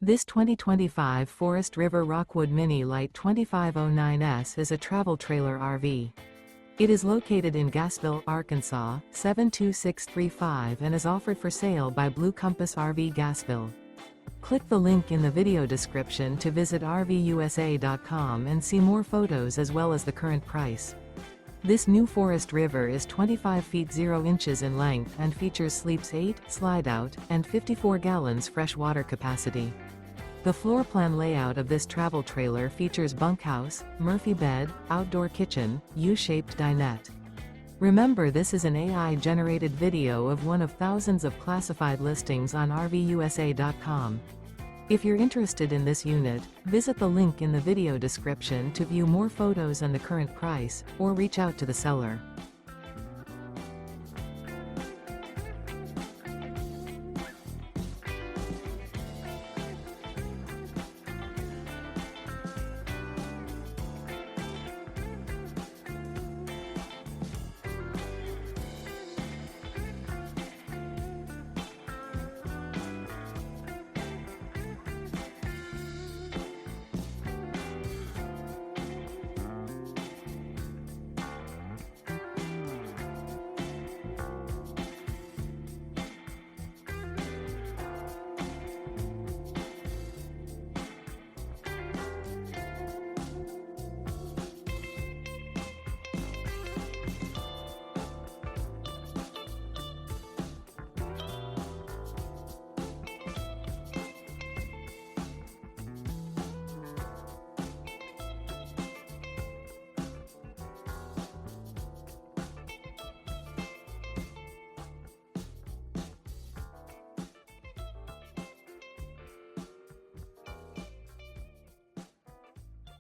This 2025 Forest River Rockwood Mini Lite 2509S is a travel trailer RV. It is located in Gassville, Arkansas, 72635 and is offered for sale by Blue Compass RV Gassville. Click the link in the video description to visit RVUSA.com and see more photos as well as the current price. This new Forest River is 25 feet 0 inches in length and features sleeps 8, Slideout, and 54 gallons fresh water capacity. The floor plan layout of this travel trailer features bunkhouse, Murphy bed, outdoor kitchen, U-shaped dinette. Remember, this is an AI-generated video of one of thousands of classified listings on RVUSA.com. If you're interested in this unit, visit the link in the video description to view more photos and the current price, or reach out to the seller.